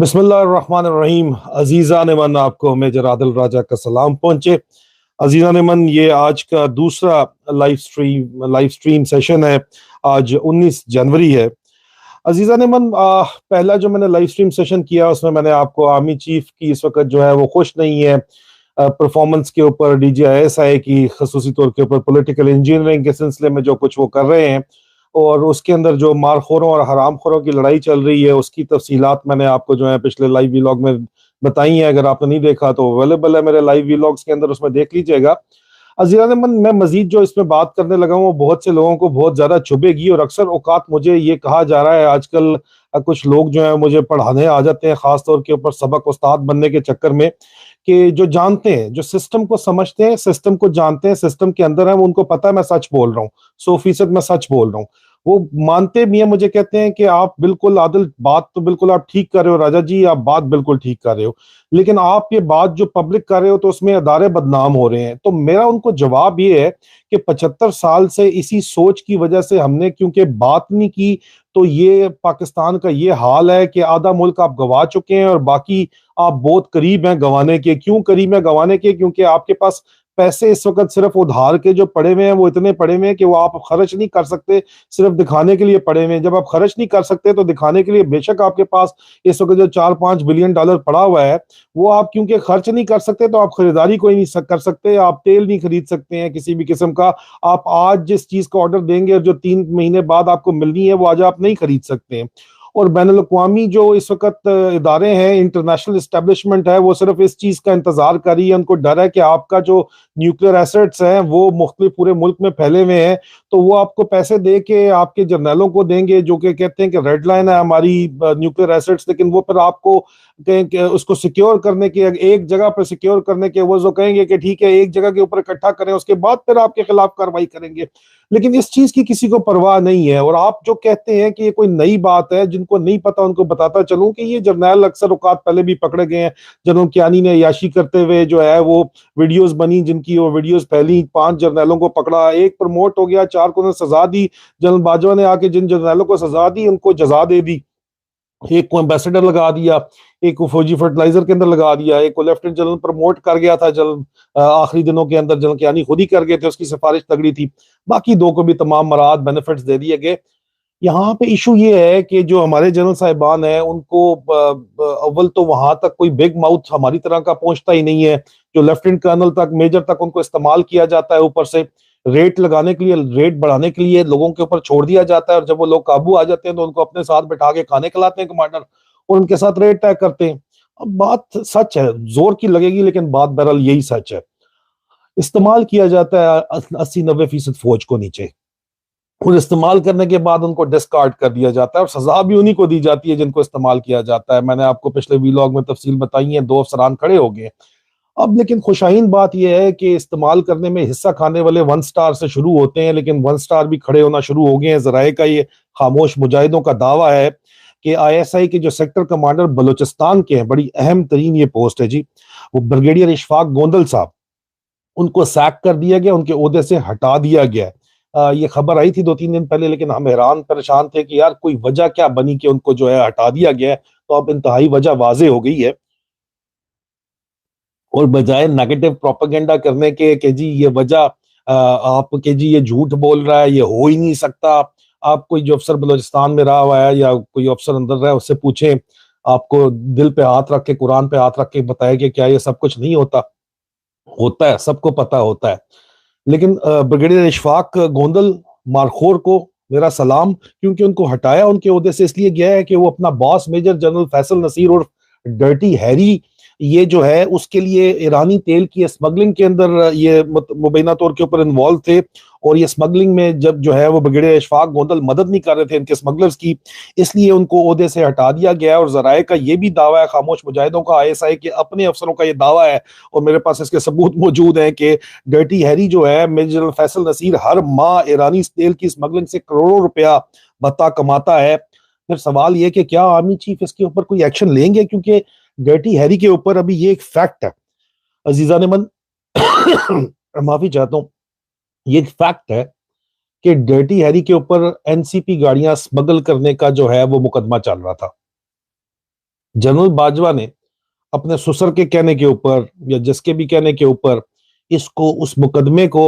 बिस्मिल्लाहिर्रहमानिर्रहीम। अजीज़ान मन, आपको मेजर आदिल राजा का सलाम पहुंचे। अजीज़ान मन, ये आज का दूसरा लाइव स्ट्रीम सेशन है। आज 19 जनवरी है। अजीज़ान मन, पहला जो मैंने लाइव स्ट्रीम सेशन किया उसमें मैंने आपको आर्मी चीफ की इस वक्त जो है वो खुश नहीं है परफॉर्मेंस के ऊपर, DGISI की खसूसी तौर के ऊपर पॉलिटिकल इंजीनियरिंग के सिलसिले में जो कुछ वो कर रहे हैं और उसके अंदर जो मारखोरों और हरामखोरों की लड़ाई चल रही है उसकी तफसीलात मैंने आपको जो है पिछले लाइव व्लॉग में बताई है। अगर आपने नहीं देखा तो अवेलेबल है मेरे लाइव व्लॉग्स के अंदर, उसमें देख लीजिएगा। अजीज़ान मन, मैं मजीद जो इसमें बात करने लगा हूँ वो बहुत से लोगों को बहुत ज्यादा चुभेगी और अक्सर औकात मुझे ये कहा जा रहा है आजकल, कुछ लोग जो है मुझे पढ़ाने आ जाते हैं खास तौर के ऊपर सबक उस्ताद बनने के चक्कर में, कि जो जानते हैं, जो सिस्टम को समझते हैं, सिस्टम को जानते हैं, सिस्टम के अंदर है, वो उनको पता है मैं सच बोल रहा हूँ, 100% मैं सच बोल रहा हूँ। वो मानते भी हैं, मुझे कहते हैं कि आप बिल्कुल आदिल, बात तो बिल्कुल आप ठीक कर रहे हो राजा जी, आप बात बिल्कुल ठीक कर रहे हो, लेकिन आप ये बात जो पब्लिक कर रहे हो तो उसमें अदारे बदनाम हो रहे हैं। तो मेरा उनको जवाब ये है कि 75 साल से इसी सोच की वजह से हमने क्योंकि बात नहीं की, तो ये पाकिस्तान का ये हाल है कि आधा मुल्क आप गवा चुके हैं और बाकी आप बहुत करीब हैं गंवाने के। क्यों करीब हैं गंवाने के? क्योंकि आपके पास पैसे इस वक्त सिर्फ उधार के जो पड़े हुए हैं वो इतने पड़े हुए हैं कि वो आप खर्च नहीं कर सकते, सिर्फ दिखाने के लिए पड़े हुए हैं। जब आप खर्च नहीं कर सकते तो दिखाने के लिए बेशक आपके पास इस वक्त जो $4-5 बिलियन पड़ा हुआ है वो आप क्योंकि खर्च नहीं कर सकते तो आप खरीदारी कोई नहीं कर सकते, आप तेल नहीं खरीद सकते हैं किसी भी किस्म का। आप आज जिस चीज का ऑर्डर देंगे और जो 3 महीने बाद आपको मिलनी है वो आज आप नहीं खरीद सकते हैं। और बैनुल अक़वामी जो इस वक्त इदारे हैं, इंटरनेशनल इस्टेब्लिशमेंट है, वो सिर्फ इस चीज का इंतजार कर रही है। उनको डर है कि आपका जो न्यूक्लियर एसेट्स हैं वो मुख्तलिफ पूरे मुल्क में फैले हुए हैं, तो वो आपको पैसे दे के आपके जर्नैलों को देंगे जो कि कहते हैं कि रेड लाइन है हमारी न्यूक्लियर एसेट्स, लेकिन वो फिर आपको कहें कि उसको सिक्योर करने के, एक जगह पर सिक्योर करने के वो जो कहेंगे कि ठीक है एक जगह के ऊपर इकट्ठा करें, उसके बाद फिर आपके खिलाफ कार्रवाई करेंगे। लेकिन इस चीज की किसी को परवाह नहीं है। और आप जो कहते हैं कि ये कोई नई बात है, जिनको नहीं पता उनको बताता चलूं कि ये जर्नैल अक्सर औकात पहले भी पकड़े गए हैं। जनरल कियानी ने याशी करते हुए जो है वो वीडियोस बनी, जिनकी वो वीडियोस फैली, 5 जर्नैलों को पकड़ा, एक प्रमोट हो गया, 4 को सजा दी। जनरल बाजवा ने आके जिन जर्नैलों को सजा दी उनको जजा दे दी, एक को एम्बेसडर लगा दिया, एक को फौजी फर्टिलाइजर के अंदर लगा दिया, एक को लेफ्टिनेंट जनरल प्रमोट कर गया था जनरल आखिरी दिनों के अंदर, जनरल कियानी खुद ही कर गए थे, उसकी सिफारिश तगड़ी थी। बाकी 2 को भी तमाम मराद बेनिफिट्स दे दिए गए। यहाँ पे इशू ये है कि जो हमारे जनरल साहिबान हैं उनको अव्वल तो वहां तक कोई बिग माउथ हमारी तरह का पहुंचता ही नहीं है। जो लेफ्टिनेंट कर्नल तक, मेजर तक उनको इस्तेमाल किया जाता है, ऊपर से रेट लगाने के लिए, रेट बढ़ाने के लिए लोगों के ऊपर छोड़ दिया जाता है, और जब वो लोग काबू आ जाते हैं तो उनको अपने साथ बैठा के खाने खिलाते हैं कमांडर, और उनके साथ रेट तय करते हैं। अब बात सच है, जोर की लगेगी लेकिन बात बहरहाल यही सच है। इस्तेमाल किया जाता है 80-90% फौज को नीचे, और इस्तेमाल करने के बाद उनको डिस्कार्ड कर दिया जाता है, और सजा भी उन्हीं को दी जाती है जिनको इस्तेमाल किया जाता है। मैंने आपको पिछले व्लॉग में तफसील बताई है, 2 अफसरान खड़े हो गए। अब लेकिन खुशाइन बात यह है कि इस्तेमाल करने में हिस्सा खाने वाले 1 स्टार से शुरू होते हैं, लेकिन 1 स्टार भी खड़े होना शुरू हो गए हैं। जराए का ये खामोश मुजाहिदों का दावा है कि ISI के जो सेक्टर कमांडर बलूचिस्तान के हैं, बड़ी अहम तरीन ये पोस्ट है जी, वो ब्रिगेडियर इशफाक गोंदल साहब, उनको सैक कर दिया गया, उनके ओहदे से हटा दिया गया। ये खबर आई थी 2-3 दिन पहले, लेकिन हम हैरान परेशान थे कि यार कोई वजह क्या बनी कि उनको जो है हटा दिया गया है। तो अब इंतहाई वजह वाजे हो गई है, और बजाय नेगेटिव प्रोपेगेंडा करने के कि जी ये वजह आप के जी ये झूठ बोल रहा है, ये हो ही नहीं सकता, आप कोई जो अफसर बलूचिस्तान में रहा हुआ है या कोई अफसर अंदर रहा है उससे पूछें, आपको दिल पे हाथ रख के, कुरान पे हाथ रख के बताया कि क्या ये सब कुछ नहीं होता? होता है, सबको पता होता है। लेकिन ब्रिगेडियर इशफाक गोंदल मारखोर को मेरा सलाम, क्योंकि उनको हटाया उनके ओहदे से इसलिए गया है कि वो अपना boss major general Faisal Naseer और डर्टी हैरी, ये जो है उसके लिए ईरानी तेल की स्मगलिंग के अंदर ये मुबैना तौर के ऊपर इन्वॉल्व थे, और ये स्मगलिंग में जब जो है वो ब्रिगेडियर इशफाक गोंदल मदद नहीं कर रहे थे इनके स्मगलर्स की, इसलिए उनको ओहदे से हटा दिया गया। और जराए का ये भी दावा है, खामोश मुजाहिदों का, ISI के अपने अफसरों का ये दावा है, और मेरे पास इसके सबूत मौजूद हैं कि डर्टी हैरी जो है मेजर जनरल फैसल नसीर हर माह ईरानी तेल की स्मगलिंग से करोड़ों रुपया भत्ता कमाता है। फिर सवाल ये कि क्या आर्मी चीफ इसके ऊपर कोई एक्शन लेंगे, क्योंकि डर्टी हैरी के ऊपर अभी ये एक फैक्ट है अजीजा ने मन माफी चाहता हूं, ये एक फैक्ट है कि डर्टी हैरी के ऊपर NCP गाड़ियां स्मगल करने का जो है वो मुकदमा चल रहा था। जनरल बाजवा ने अपने ससुर के कहने के ऊपर या जिसके भी कहने के ऊपर इसको उस मुकदमे को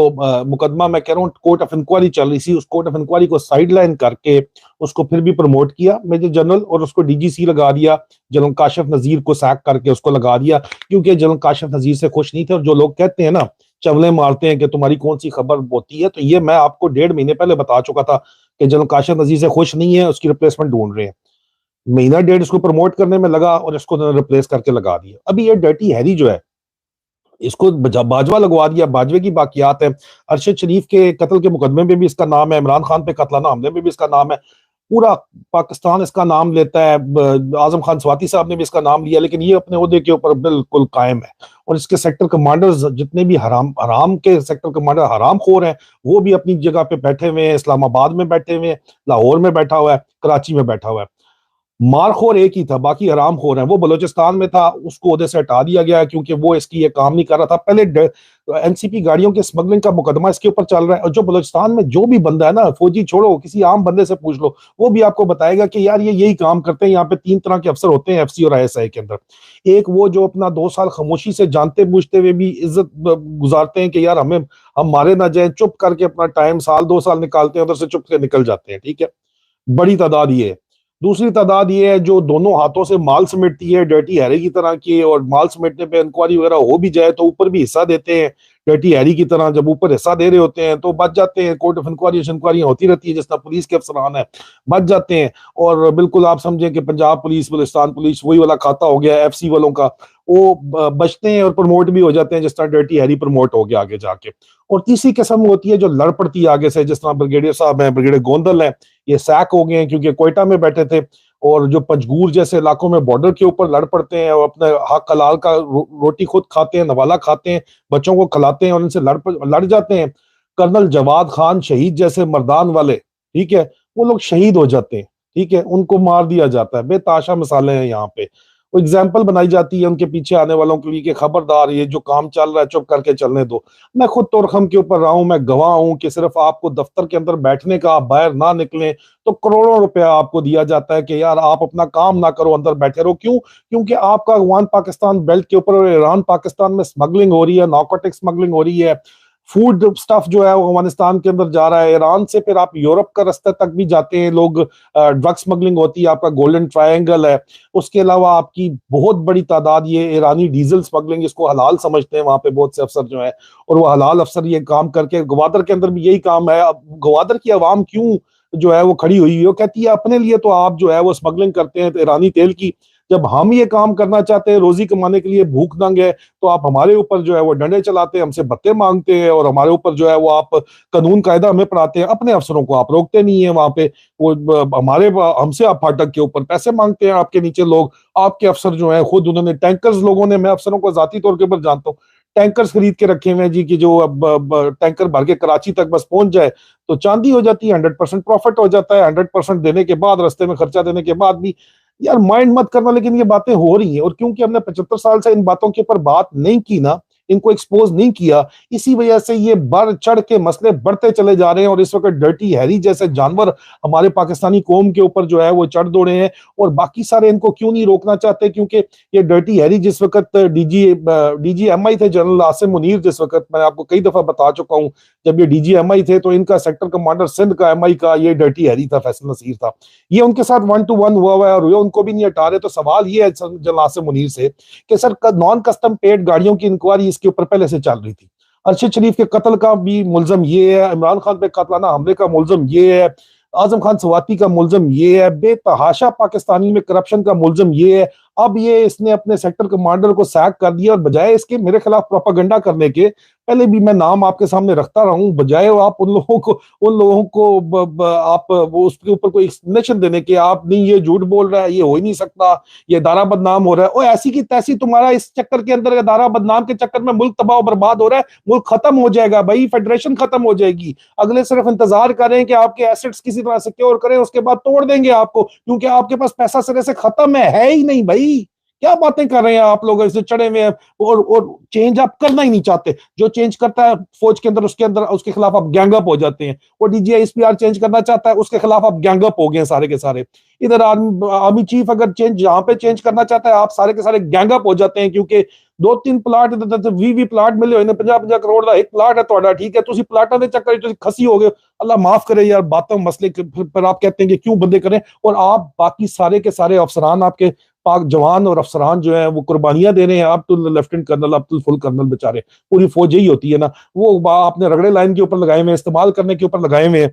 मुकदमा मैं कह रहा हूँ कोर्ट ऑफ इंक्वायरी चल रही थी, उस कोर्ट ऑफ इंक्वायरी को साइड लाइन करके उसको फिर भी प्रमोट किया मेजर जनरल, और उसको डीजीसी लगा दिया, जनरल काशिफ नजीर को सैक करके उसको लगा दिया, क्योंकि जनरल काशिफ नजीर से खुश नहीं थे। और जो लोग कहते हैं ना, चवले मारते हैं कि तुम्हारी कौन सी खबर होती है, तो ये मैं आपको 1.5 महीने पहले बता चुका था कि जनरल काशिफ नजीर से खुश नहीं है, उसकी रिप्लेसमेंट ढूंढ रहे हैं। महीना डेढ़ इसको प्रमोट करने में लगा और इसको रिप्लेस करके लगा दिया। अभी ये डर्टी हैरी जो है, इसको बाजवा लगवा दिया, बाजवे की बाकियात है। अरशद शरीफ के कत्ल के मुकदमे में भी इसका नाम है, इमरान खान पे कत्लाना हमले में भी इसका नाम है, पूरा पाकिस्तान इसका नाम लेता है। आजम खान स्वाति साहब ने भी इसका नाम लिया, लेकिन ये अपने ओहदे के ऊपर बिल्कुल कायम है। और इसके सेक्टर कमांडर्स जितने भी हराम हराम के सेक्टर कमांडर हराम खोर हैं, वो भी अपनी जगह पे बैठे हुए हैं। इस्लामाबाद में बैठे हुए हैं, लाहौर में बैठा हुआ है, कराची में बैठा हुआ है। मारखोर एक ही था, बाकी हराम खोर हैं। वो बलोचिस्तान में था, उसको ओहदे से हटा दिया गया क्योंकि वो इसकी ये काम नहीं कर रहा था। पहले एनसीपी गाड़ियों के स्मगलिंग का मुकदमा इसके ऊपर चल रहा है, और जो बलोचिस्तान में जो भी बंदा है ना, फौजी छोड़ो, किसी आम बंदे से पूछ लो, वो भी आपको बताएगा कि यार ये यही काम करते हैं। यहाँ पे 3 तरह के अफसर होते हैं एफसी और आईएसआई के अंदर। एक वो जो अपना 2 साल खामोशी से जानते बूझते हुए भी इज्जत गुजारते हैं कि यार हम मारे ना जाए, चुप करके अपना टाइम 1-2 साल निकालते हैं, उधर से चुप के निकल जाते हैं, ठीक है, बड़ी तादाद ये है। दूसरी तादाद ये है जो दोनों हाथों से माल समेटती है, डर्टी हैरी की तरह की, और माल समेटने पे इंक्वायरी वगैरह हो भी जाए तो ऊपर भी हिस्सा देते हैं डर्टी हैरी की तरह। जब ऊपर हिस्सा दे रहे होते हैं तो बच जाते हैं, कोर्ट ऑफ इंक्वायरियां होती रहती है, जिस तरह पुलिस के अफसरान है, बच जाते हैं। और बिल्कुल आप समझें कि पंजाब पुलिस, बलुचिस्तान पुलिस वही वाला खाता हो गया एफसी वालों का, वो बचते हैं और प्रमोट भी हो जाते हैं, जिस तरह डर्टी हैरी प्रमोट हो गया आगे जाके। और तीसरी किस्म होती है जो लड़ पड़ती है आगे से, जिस तरह ब्रिगेडियर साहब हैं, ब्रिगेडियर गोंदल हैं, ये सैक हो गए हैं क्योंकि कोयटा में बैठे थे, और जो पंजगूर जैसे इलाकों में बॉर्डर के ऊपर लड़ पड़ते हैं और अपने हक हलाल का रोटी खुद खाते हैं, नवाला खाते हैं, बच्चों को खिलाते हैं और इनसे लड़ जाते हैं। कर्नल जवाद खान शहीद जैसे मर्दान वाले, ठीक है, वो लोग शहीद हो जाते हैं, ठीक है, उनको मार दिया जाता है। बेताशा मिसालें हैं यहाँ पे, वो एग्जाम्पल बनाई जाती है उनके पीछे आने वालों के लिए कि खबरदार, ये जो काम चल रहा है चुप करके चलने दो। मैं खुद तोरखम के ऊपर रहा हूं, मैं गवाह हूं कि सिर्फ आपको दफ्तर के अंदर बैठने का, आप बाहर ना निकलें तो करोड़ों रुपया आपको दिया जाता है कि यार आप अपना काम ना करो, अंदर बैठे रहो। क्यों? क्योंकि आपका अफगान पाकिस्तान बेल्ट के ऊपर ईरान पाकिस्तान में स्मगलिंग हो रही है, नार्कोटिक स्मगलिंग हो रही है, फूड स्टफ जो है वो अफगानिस्तान के अंदर जा रहा है, ईरान से फिर आप यूरोप का रास्ते तक भी जाते हैं लोग, ड्रग स्मगलिंग होती है, आपका गोल्डन ट्रायंगल है। उसके अलावा आपकी बहुत बड़ी तादाद ये ईरानी डीजल स्मगलिंग, इसको हलाल समझते हैं वहां पे बहुत से अफसर जो है, और वो हलाल अफसर ये काम करके, गवादर के अंदर भी यही काम है। अब गवादर की आवाम क्यों जो है वो खड़ी हुई है, वो कहती है अपने लिए तो आप जो है वो स्मगलिंग करते हैं ईरानी तेल की, जब हम ये काम करना चाहते हैं रोजी कमाने के लिए, भूख नंग है, तो आप हमारे ऊपर जो है वो डंडे चलाते हैं, हमसे भत्ते मांगते हैं, और हमारे ऊपर जो है वो आप कानून कायदा हमें पढ़ाते हैं, अपने अफसरों को आप रोकते नहीं है वहां पे। वो हमारे हमसे आप फाटक के ऊपर पैसे मांगते हैं, आपके नीचे लोग, आपके अफसर जो है खुद उन्होंने टैंकर्स, लोगों ने, मैं अफसरों को जाती तौर के ऊपर जानता हूँ, टैंकर्स खरीद के रखे हुए हैं जी, कि जो अब टैंकर भर के कराची तक बस पहुंच जाए तो चांदी हो जाती है, 100% प्रॉफिट हो जाता है, 100% देने के बाद, रास्ते में खर्चा देने के बाद भी। यार माइंड मत करना, लेकिन ये बातें हो रही हैं, और क्योंकि हमने 75 साल से इन बातों के ऊपर बात नहीं की ना, इनको एक्सपोज नहीं किया, इसी वजह से ये बढ़ चढ़ के मसले बढ़ते चले जा रहे हैं। और इस वक्त डर्टी हैरी जैसे जानवर हमारे पाकिस्तानी कौम के ऊपर जो है वो चढ़ दौड़े हैं, और बाकी सारे इनको क्यों नहीं रोकना चाहते? क्योंकि ये डर्टी हैरी जिस वक्त डीजीएमआई थे, जनरल आसिम मुनीर, जिस वक्त मैंने आपको कई दफा बता चुका हूं, जब ये डीजीएमआई थे तो इनका सेक्टर कमांडर सिंध का एमआई का ये डर्टी हैरी था, फैसल नसीर था। ये उनके साथ 1-to-1 हुआ है और ये उनको भी नहीं हटा रहे। तो सवाल ये है जनरल आसिम मुनीर से कि सर, नॉन कस्टम पेड गाड़ियों की इंक्वायरी इसके ऊपर पहले से चल रही थी, अरशद शरीफ के कत्ल का भी मुलजम ये है, इमरान खान पे कातलाना हमले का मुलजम ये है, आजम खान स्वाति का मुलजम ये है, बेतहाशा पाकिस्तानी में करप्शन का मुलजम ये है। अब ये इसने अपने सेक्टर कमांडर को सैक कर दिया, और बजाय इसके मेरे खिलाफ प्रोपागेंडा करने के, पहले भी मैं नाम आपके सामने रखता रहा हूं, बजाय आप उन लोगों को आप वो उसके ऊपर कोई एक्सप्लेनेशन देने के, आप नहीं ये झूठ बोल रहा है, ये हो ही नहीं सकता, ये इदारा बदनाम हो रहा है, और ऐसी की तैसी तुम्हारा इस चक्कर के अंदर, इदारा बदनाम के चक्कर में मुल्क तबाह बर्बाद हो रहा है, मुल्क खत्म हो जाएगा भाई, फेडरेशन खत्म हो जाएगी। अगले सिर्फ इंतजार करें कि आपके एसेट्स किसी तरह सिक्योर करें, उसके बाद तोड़ देंगे आपको, क्योंकि आपके पास पैसा सिरे से खत्म है ही नहीं भाई। کیا باتیں کر رہے ہیں آپ لوگ, ایسے چڑھے ہوئے ہیں اور چینج آپ کرنا ہی نہیں چاہتے. جو چینج کرتا ہے فوج کے اندر اس کے خلاف آپ گینگ اپ ہو جاتے ہیں. وہ D G S P R change کرنا چاہتا ہے, اس کے خلاف آپ گینگ اپ ہو گئے ہیں سارے کے سارے. ادھر آرمی چیف اگر جہاں پہ چینج کرنا چاہتا ہے, آپ سارے کے سارے گینگ اپ ہو جاتے ہیں, کیونکہ 2-3 پلاٹ 20 پلاٹ ملے ہوئے 50-50 کروڑ کا ایک پلاٹ ہے تہاڈا, ٹھیک ہے, تسی پلاٹاں دے چکر وچ کھسی ہو گئے. اللہ معاف کرے یار, باتوں مسئلے پر آپ کہتے ہیں کہ کیوں بندے کریں, اور آپ باقی سارے کے سارے افسران, آپ کے پاک جوان اور افسران جو ہیں وہ قربانیاں دے رہے ہیں. آپ تو لیفٹنٹ کرنل, آپ تو فل کرنل بیچارے, پوری فوج یہی ہوتی ہے نا, وہ آپ نے رگڑے لائن کے اوپر لگائے ہوئے, استعمال کرنے کے اوپر لگائے ہوئے.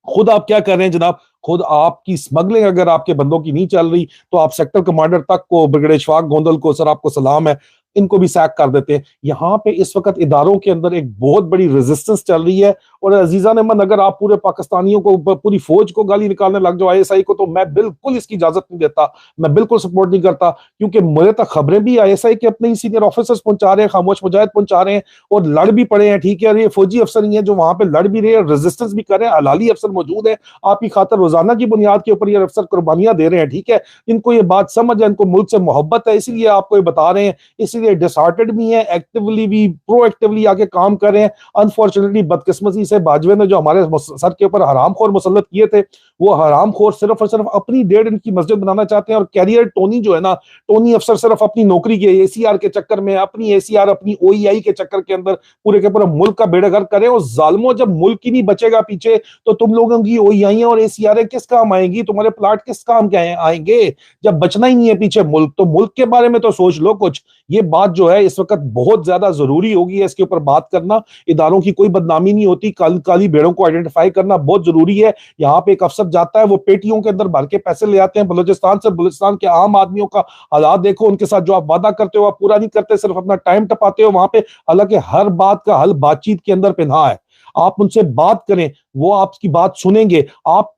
خود آپ کیا کر رہے ہیں جناب, خود آپ کی سمگلنگ اگر آپ کے بندوں کی نہیں چل رہی تو آپ سیکٹر کمانڈر تک کو, بریگیڈیئر اشفاق گوندل کو, سر آپ کو سلام ہے, ان کو بھی سیک کر دیتے ہیں. یہاں پہ اس وقت اداروں کے اندر ایک بہت بڑی ریزسٹنس چل رہی ہے. اور عزیزان من, اگر آپ پورے پاکستانیوں کو, پوری فوج کو گالی نکالنے لگ جاؤ, آئی ایس آئی کو, تو میں بالکل اس کی اجازت نہیں دیتا, میں بالکل سپورٹ نہیں کرتا. کیونکہ میرے تک خبریں بھی آئی ایس آئی کے اپنے ہی سینئر آفیسرز پہنچا رہے ہیں, خاموش مجاہد پہنچا رہے ہیں, اور لڑ بھی پڑے ہیں, ٹھیک ہے. اور یہ فوجی افسر ہی ہیں جو وہاں پہ لڑ بھی رہے ہیں, ریزسٹنس بھی کر رہے ہیں, حلالی افسر موجود ہیں آپ کی خاطر, روزانہ کی بنیاد کے اوپر یہ افسر قربانیاں دے رہے ہیں, ٹھیک ہے. ان کو یہ بات سمجھ ہے, ان کو ملک سے محبت ہے, اسی لیے آپ کو یہ بتا رہے ہیں, اسی لیے ڈسہارٹڈ بھی ہیں, ایکٹیولی بھی, پرو ایکٹیولی آگے کام کر رہے ہیں. انفارچونیٹلی بدقسمتی سے باجوے نے جو ہمارے سر کے اوپر حرام خور مسلط کیے تھے, وہ حرام خور صرف اور صرف اپنی 1.5 انچ کی مسجد بنانا چاہتے ہیں. اور کیریئر ٹونی جو ہے نا, ٹونی افسر صرف اپنی نوکری کے اے سی آر کے چکر میں, اپنی اے سی آر, اپنی او ای آئی کے چکر کے اندر پورے کے پورے ملک کا بیڑا گرک کرے. اور ظالموں, جب ملک ہی نہیں بچے گا پیچھے, تو تم لوگوں کی او ای آئی اور اے سی آر کس کام آئیں گی, تمہارے پلاٹ کس کام کے آئیں گے, جب بچنا ہی نہیں ہے پیچھے ملک. تو ملک کے بارے میں تو سوچ لو کچھ. یہ بات جو ہے اس وقت بہت زیادہ ضروری ہوگی ہے, اس کے اوپر بات کرنا. اداروں کی کوئی بدنامی نہیں ہوتی, کالی بھیڑوں کو آئیڈینٹیفائی کرنا بہت ضروری ہے. یہاں پہ ایک افسر جاتا ہے, وہ پیٹیوں کے اندر بھر کے پیسے لے آتے ہیں بلوچستان سے. بلوچستان کے عام آدمیوں کا حالات دیکھو, ان کے ساتھ جو آپ وعدہ کرتے ہو آپ پورا نہیں کرتے, صرف اپنا ٹائم ٹپاتے ہو وہاں پہ. حالانکہ ہر بات کا حل بات چیت کے اندر پنہا ہے. آپ ان سے بات کریں, وہ آپ کی بات سنیں گے. آپ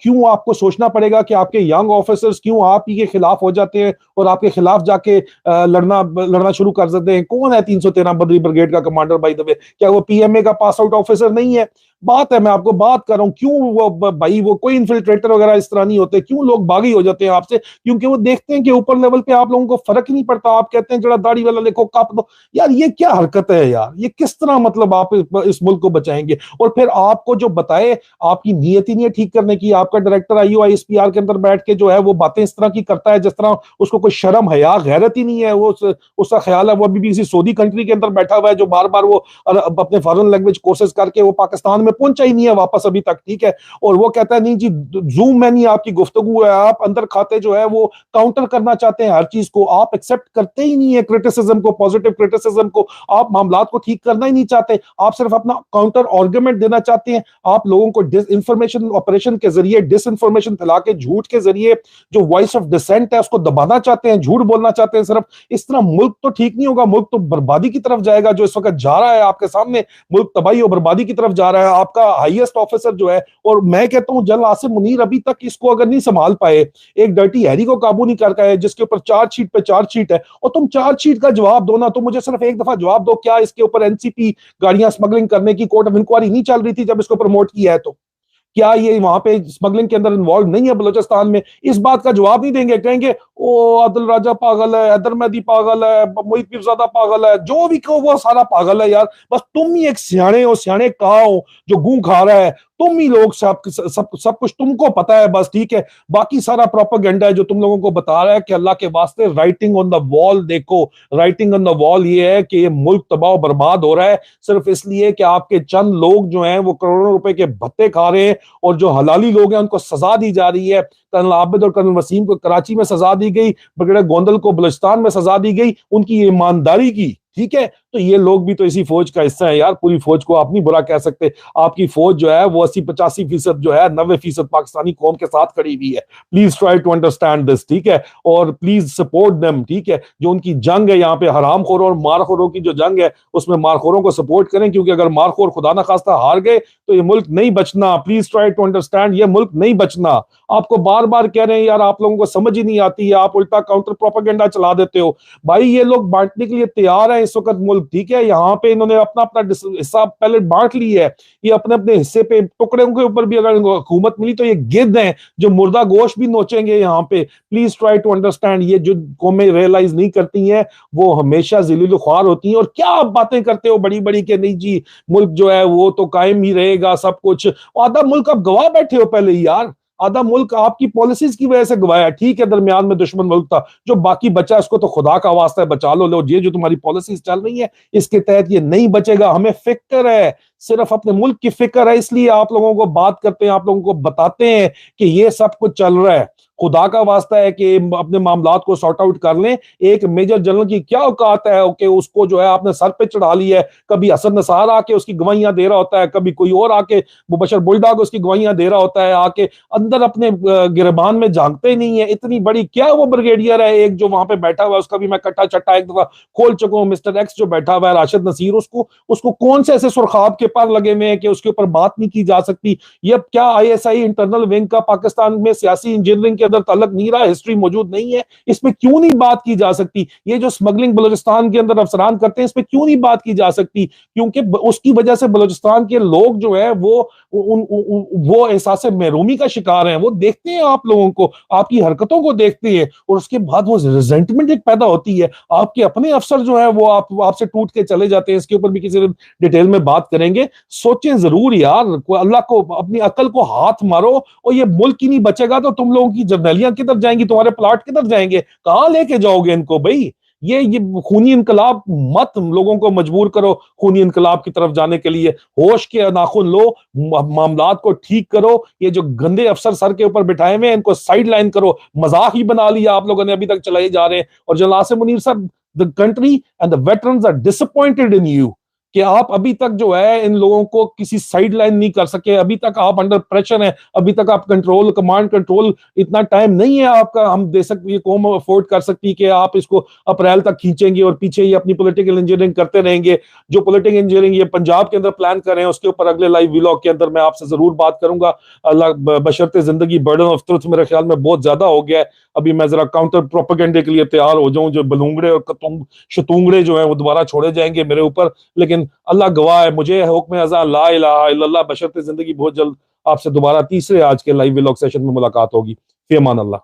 کیوں, آپ کو سوچنا پڑے گا کہ آپ کے ینگ آفیسرز کیوں آپ ہی کے خلاف ہو جاتے ہیں اور آپ کے خلاف جا کے لڑنا شروع کر دیتے ہیں. کون ہے 313 بدری بریگیڈ کا کمانڈر بائی دا وے, کیا وہ پی ایم اے کا پاس آؤٹ آفیسر نہیں ہے؟ بات ہے, میں آپ کو بات کر رہا ہوں. کیوں وہ بھائی, وہ کوئی انفلٹریٹر وغیرہ اس طرح نہیں ہوتے. کیوں لوگ باغی ہو جاتے ہیں آپ سے؟ کیونکہ وہ دیکھتے ہیں کہ اوپر لیول پہ آپ لوگوں کو فرق نہیں پڑتا. آپ کہتے ہیں جڑا داڑھی والا دیکھو کاپ دو. یار یہ کیا حرکت ہے یار, یہ کس طرح مطلب آپ اس ملک کو بچائیں گے؟ اور پھر آپ کو جو بتائے, آپ کی نیت ہی نہیں ہے ٹھیک کرنے کی. آپ کا director I O I S P are کے اندر بیٹھ کے جو ہے وہ باتیں اس طرح کی کرتا ہے جس طرح اس کو کوئی شرم حیا غیرت ہی نہیں ہے. وہ اس کا خیال ہے وہ ابھی بھی کسی سعودی کنٹری کے اندر بیٹھا ہوا ہے, جو بار بار وہ اپنے فارن لینگویج کورسز کر کے وہ پاکستان میں پہنچا ہی نہیں ہے واپس ابھی تک, ٹھیک ہے. اور وہ کہتا ہے نہیں جی زوم میں نہیں آپ کی گفتگو ہے, آپ اندر کھاتے جو ہے وہ کاؤنٹر کرنا چاہتے ہیں ہر چیز کو. آپ ایکسپٹ کرتے ہی نہیں ہے کرٹیسزم کو, پوزیٹو کرٹیسزم کو. آپ معاملات کو ٹھیک کرنا ہی نہیں چاہتے, آپ صرف اپنا کاؤنٹر آرگومنٹ دینا چاہتے ہیں. آپ لوگوں کو ڈس انفارمیشن آپریشن کے ذریعے, ڈس انفارمیشن پھیلا کے, جھوٹ کے ذریعے جو وائس آف ڈسینٹ ہے اس کو دبانا چاہتے ہیں, جھوٹ بولنا چاہتے ہیں صرف. اس طرح ملک تو ٹھیک نہیں ہوگا, ملک تو بربادی کی طرف جائے گا, جو اس وقت جا رہا ہے آپ کے سامنے. ملک تباہی اور بربادی کی طرف جا رہا ہے. آپ کا ہائیسٹ آفیسر جو ہے, اور میں کہتا ہوں جنرل عاصم منیر ابھی تک اس کو اگر نہیں سنبھال پائے, ایک ڈرٹی ہیری کو قابو نہیں کر پائے جس کے اوپر چارج شیٹ پہ چارج شیٹ ہے, اور تم چارج شیٹ کا جواب دو نا. تو مجھے صرف ایک دفعہ جواب دو, کیا اس کے اوپر این سی پی گاڑیاں اسمگلنگ کرنے کی کورٹ آف انکوائری نہیں چل رہی تھی جب اس کو پروموٹ کیا ہے؟ تو کیا یہ وہاں پہ اسمگلنگ کے اندر انوالو نہیں ہے بلوچستان میں؟ اس بات کا جواب نہیں دیں گے. کہیں گے او عادل راجہ پاگل ہے, حیدر مہدی پاگل ہے, محیط پیرزادہ پاگل ہے, جو بھی کہو وہ سارا پاگل ہے. یار بس تم ہی ایک سیانے ہو, سیانے کہا ہو جو گوں کھا رہا ہے. تم ہی لوگ سب کچھ تم کو پتا ہے بس, ٹھیک ہے. باقی سارا پروپیگنڈا ہے جو تم لوگوں کو بتا رہا ہے کہ اللہ کے واسطے رائٹنگ آن دا وال دیکھو. رائٹنگ آن دا وال یہ ہے کہ یہ ملک تباہ و برباد ہو رہا ہے صرف اس لیے کہ آپ کے چند لوگ جو ہیں وہ کروڑوں روپے کے بھتے کھا رہے ہیں, اور جو حلالی لوگ ہیں ان کو سزا دی جا رہی ہے. کرنل عابد اور کرنل وسیم کو کراچی میں سزا دی گئی, بریگیڈیئر گوندل کو بلوچستان میں سزا دی گئی, ان کی ایمانداری کی, ٹھیک ہے. تو یہ لوگ بھی تو اسی فوج کا حصہ ہے یار. پوری فوج کو آپ نہیں برا کہہ سکتے. آپ کی فوج جو ہے وہ 80-85% جو ہے 90% پاکستانی قوم کے ساتھ کھڑی ہوئی ہے. Please try to understand this, ٹھیک ہے, اور پلیز سپورٹ دیم, ٹھیک ہے. جو ان کی جنگ ہے یہاں پہ حرام خوروں اور مار خوروں کی جو جنگ ہے, اس میں مار خوروں کو سپورٹ کریں, کیونکہ اگر مار خور خدا نہ خواستہ ہار گئے تو یہ ملک نہیں بچنا. پلیز ٹرائی ٹو انڈرسٹینڈ, یہ ملک نہیں بچنا. آپ کو بار بار کہہ رہے ہیں یار, آپ لوگوں کو سمجھ ہی نہیں آتی ہے, آپ الٹا کاؤنٹر پروپیگنڈا چلا دیتے ہو. بھائی یہ لوگ بانٹنے کے لیے تیار ہیں اس وقت ملک. ملک, ٹھیک ہے, یہاں پہ انہوں نے اپنا اپنا حصہ پہلے بانٹ لی ہے, یہ اپنے اپنے حصے پہ ٹکڑوں کے اوپر بھی اگر ان کو حکومت ملی تو یہ گرد ہیں جو مردہ گوشت بھی نوچیں گے یہاں پہ. پلیز ٹرائی ٹو انڈرسٹینڈ, یہ جو قومیں ریئلائز نہیں کرتی ہیں وہ ہمیشہ ذلیل و خوار ہوتی ہیں. اور کیا آپ باتیں کرتے ہو بڑی بڑی کہ نہیں جی ملک جو ہے وہ تو قائم ہی رہے گا سب کچھ, آدھا ملک آپ گوا بیٹھے ہو پہلے ہی یار, آدھا ملک آپ کی پالیسیز کی وجہ سے گوایا. ٹھیک ہے درمیان میں دشمن ملک تھا, جو باقی بچا اس کو تو خدا کا واسطہ ہے بچا لو. یہ جو تمہاری پالیسیز چل رہی ہیں اس کے تحت یہ نہیں بچے گا. ہمیں فکر ہے, صرف اپنے ملک کی فکر ہے, اس لیے آپ لوگوں کو بات کرتے ہیں, آپ لوگوں کو بتاتے ہیں کہ یہ سب کچھ چل رہا ہے. خدا کا واسطہ ہے کہ اپنے معاملات کو سارٹ آؤٹ کر لیں. ایک میجر جنرل کی کیا اوقات ہے کہ اس کو جو ہے آپ نے سر پہ چڑھا لی ہے, کبھی حسن نثار آ کے اس کی گواہیاں دے رہا ہوتا ہے, کبھی کوئی اور آ کے مبشر بلڈاگ اس کی گواہیاں دے رہا ہوتا ہے, آ کے اندر اپنے گربان میں جھانکتے نہیں ہیں. اتنی بڑی کیا وہ بریگیڈیئر ہے ایک جو وہاں پہ بیٹھا ہوا ہے, اس کا بھی میں کٹا چٹا ایک دفعہ کھول چکا ہوں, مسٹر ایکس جو بیٹھا ہوا ہے راشد نصیر, اس کو کون سے ایسے سرخاب کے پر لگے ہوئے ہیں کہ اس کے اوپر بات نہیں کی جا سکتی. یہ اب کیا I S I internal wing کا پاکستان میں سیاسی انجینئرنگ کے اندر تعلق نہیں رہا, ہسٹری موجود نہیں ہے, اس پہ کیوں نہیں بات کی جا سکتی؟ یہ جو اسمگلنگ بلوچستان کے اندر افسران کرتے ہیں اس پہ کیوں نہیں بات کی جا سکتی؟ کیونکہ اس کی وجہ سے بلوچستان کے لوگ جو ہیں وہ احساس محرومی کا شکار ہیں. وہ دیکھتے ہیں آپ لوگوں کو, آپ کی حرکتوں کو دیکھتے ہیں, اور اس کے بعد وہ ریزنٹمنٹ ایک پیدا ہوتی ہے. آپ کے اپنے افسر جو ہیں وہ آپ سے ٹوٹ کے چلے جاتے ہیں. اس کے اوپر بھی کسی ڈیٹیل میں بات کریں گے. سوچیں ضرور یار, اللہ کو اپنی عقل کو ہاتھ مارو, اور یہ ملک ہی نہیں بچے گا تو تم لوگوں کی جرنیلیاں کدھر جائیں گی, تمہارے پلاٹ کدھر جائیں گے, کہاں لے کے جاؤ گے ان کو بھائی؟ یہ خونی انقلاب مت لوگوں کو مجبور کرو خونی انقلاب کی طرف جانے کے لیے. ہوش کے ناخن لو, معاملات کو ٹھیک کرو. یہ جو گندے افسر سر کے اوپر بٹھائے ہوئے ہیں ان کو سائیڈ لائن کرو. مذاق ہی بنا لیا آپ لوگوں نے ابھی تک چلائے جا رہے ہیں. اور جنرل عاصم منیر صاحب, the country and the veterans are disappointed in you کہ آپ ابھی تک جو ہے ان لوگوں کو کسی سائیڈ لائن نہیں کر سکے. ابھی تک آپ انڈر پریشر ہیں, ابھی تک آپ کمانڈ کنٹرول اتنا ٹائم نہیں ہے آپ کا, ہم دے سکتے, یہ قوم افورڈ کر سکتی کہ آپ اس کو اپریل تک کھینچیں گے اور پیچھے یہ اپنی پولیٹیکل انجینئرنگ کرتے رہیں گے. جو پولیٹیکل انجینئرنگ یہ پنجاب کے اندر پلان کر رہے ہیں اس کے اوپر اگلے لائیو ویلاگ کے اندر میں آپ سے ضرور بات کروں گا. اللہ بشرط زندگی برڈن آف ٹروتھ میرے خیال میں بہت زیادہ ہو گیا ہے. ابھی میں ذرا کاؤنٹر پروپیگنڈے کے لیے تیار ہو جاؤں, جو بلونگڑے اور شتونگڑے جو ہیں وہ دوبارہ چھوڑے جائیں گے میرے اوپر. لیکن اللہ گواہ ہے, مجھے حکم ازا لا الہ الا اللہ, بشرط زندگی بہت جلد آپ سے دوبارہ تیسرے آج کے لائیو ویلاگ سیشن میں ملاقات ہوگی. فی امان اللہ.